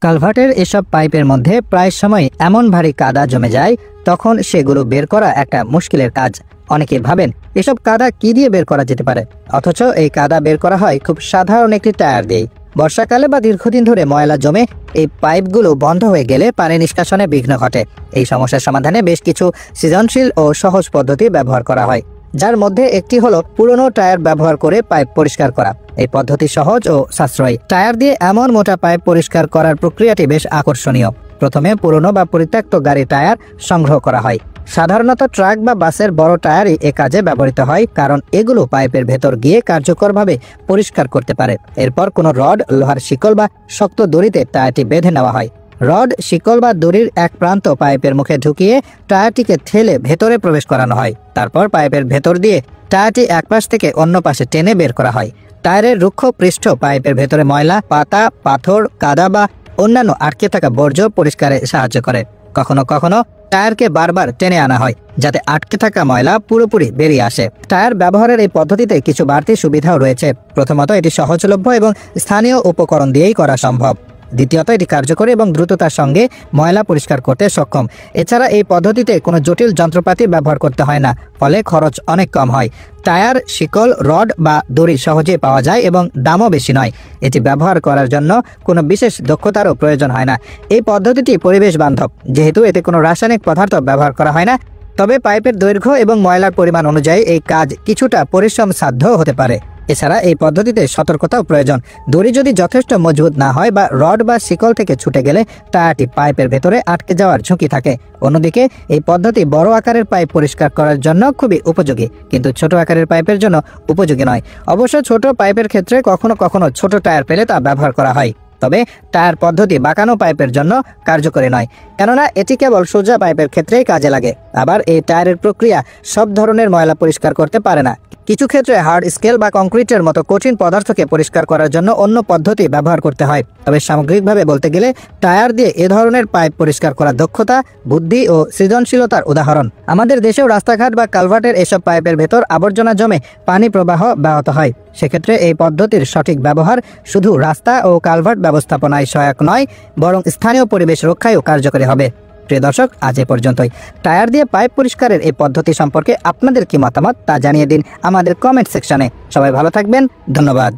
কালভার্টের এসব পাইপের মধ্যে প্রায় সময় এমন ভারী কাদা জমে যায়, তখন সেগুলো বের করা একটা মুশকিলের কাজ। অনেকে ভাবেন এসব কাদা কি দিয়ে বের করা যেতে পারে, অথচ এই কাদা বের করা হয় খুব সাধারণ একটি টায়ার দিয়ে। বর্ষাকালে বা দীর্ঘদিন ধরে ময়লা জমে এই পাইপগুলো বন্ধ হয়ে গেলে পানি নিষ্কাশনে বিঘ্ন ঘটে। এই সমস্যার সমাধানে বেশ কিছু সৃজনশীল ও সহজ পদ্ধতি ব্যবহার করা হয়, যার মধ্যে একটি হলো পুরনো টায়ার ব্যবহার করে পাইপ পরিষ্কার করা। এই পদ্ধতি সহজ ও সাশ্রয়ী। টায়ার দিয়ে এমন মোটা পাইপ পরিষ্কার করার প্রক্রিয়াটি বেশ আকর্ষণীয়। প্রথমে পুরনো বা পরিত্যক্ত গাড়ির টায়ার সংগ্রহ করা হয়। সাধারণত ট্রাক বা বাসের বড় টায়ারই এ কাজে ব্যবহৃত হয়, কারণ এগুলো পাইপের ভেতর গিয়ে কার্যকরভাবে পরিষ্কার করতে পারে। এরপর কোনো রড, লোহার শিকল বা শক্ত দড়িতে টায়ারটি বেঁধে নেওয়া হয়। রড, শিকল বা দড়ির এক প্রান্ত পাইপের মুখে ঢুকিয়ে টায়ারটিকে ঠেলে ভেতরে প্রবেশ করানো হয়। তারপর পাইপের ভেতর দিয়ে টায়ারটি এক পাশ থেকে অন্য পাশে টেনে বের করা হয়। টায়ারের রুক্ষ পৃষ্ঠ পাইপের ভেতরে ময়লা, পাতা, পাথর, কাদা বা অন্যান্য আটকে থাকা বর্জ্য পরিষ্কারে সাহায্য করে। কখনো কখনো টায়ারকে বারবার টেনে আনা হয়, যাতে আটকে থাকা ময়লা পুরোপুরি বেরিয়ে আসে। টায়ার ব্যবহারের এই পদ্ধতিতে কিছু বাড়তি সুবিধাও রয়েছে। প্রথমত, এটি সহজলভ্য এবং স্থানীয় উপকরণ দিয়েই করা সম্ভব। দ্বিতীয়ত, এটি কার্যকরী এবং দ্রুততার সঙ্গে ময়লা পরিষ্কার করতে সক্ষম। এছাড়া এই পদ্ধতিতে কোনো জটিল যন্ত্রপাতি ব্যবহার করতে হয় না, ফলে খরচ অনেক কম হয়। টায়ার, শিকল, রড বা দড়ি সহজে পাওয়া যায় এবং দামও বেশি নয়। এটি ব্যবহার করার জন্য কোনো বিশেষ দক্ষতারও প্রয়োজন হয় না। এই পদ্ধতিটি পরিবেশ বান্ধব, যেহেতু এতে কোনো রাসায়নিক পদার্থ ব্যবহার করা হয় না। তবে পাইপের দৈর্ঘ্য এবং ময়লার পরিমাণ অনুযায়ী এই কাজ কিছুটা পরিশ্রম সাধ্য হতে পারে। এছাড়া এই পদ্ধতিতে সতর্কতাও প্রয়োজন। দড়ি যদি যথেষ্ট মজবুত না হয় বা রড বা শিকল থেকে ছুটে গেলে টায়ারটি পাইপের ভেতরে আটকে যাওয়ার ঝুঁকি থাকে। অন্যদিকে এই পদ্ধতি বড় আকারের পাইপ পরিষ্কার করার জন্য খুবই উপযোগী, কিন্তু ছোট আকারের পাইপের জন্য উপযোগী নয়। অবশ্য ছোট পাইপের ক্ষেত্রে কখনো কখনো ছোট টায়ার পেলে তা ব্যবহার করা হয়। তবে টায়ার পদ্ধতি বাঁকানো পাইপের জন্য কার্যকরী নয়, কেননা এটি কেবল সোজা পাইপের ক্ষেত্রেই কাজে লাগে। আবার এই টায়ারের প্রক্রিয়া সব ধরনের ময়লা পরিষ্কার করতে পারে না। কিছু ক্ষেত্রে হার্ড স্কেল বা কংক্রিটের মতো কঠিন পদার্থকে পরিষ্কার করার জন্য অন্য পদ্ধতি ব্যবহার করতে হয়। তবে সামগ্রিকভাবে বলতে গেলে টায়ার দিয়ে এ ধরনের পাইপ পরিষ্কার করার দক্ষতা, বুদ্ধি ও সৃজনশীলতার উদাহরণ। আমাদের দেশেও রাস্তাঘাট বা কালভার্টের এসব পাইপের ভেতর আবর্জনা জমে পানি প্রবাহ ব্যাহত হয়। সেক্ষেত্রে এই পদ্ধতির সঠিক ব্যবহার শুধু রাস্তা ও কালভার্ট ব্যবস্থাপনায় সহায়ক নয়, বরং স্থানীয় পরিবেশ রক্ষায়ও কার্যকরী হবে। প্রিয় দর্শক, আজ এ পর্যন্তই। টায়ার দিয়ে পাইপ পরিষ্কারের এই পদ্ধতি সম্পর্কে আপনাদের কি মতামত তা জানিয়ে দিন আমাদের কমেন্ট সেকশনে। সবাই ভালো থাকবেন, ধন্যবাদ।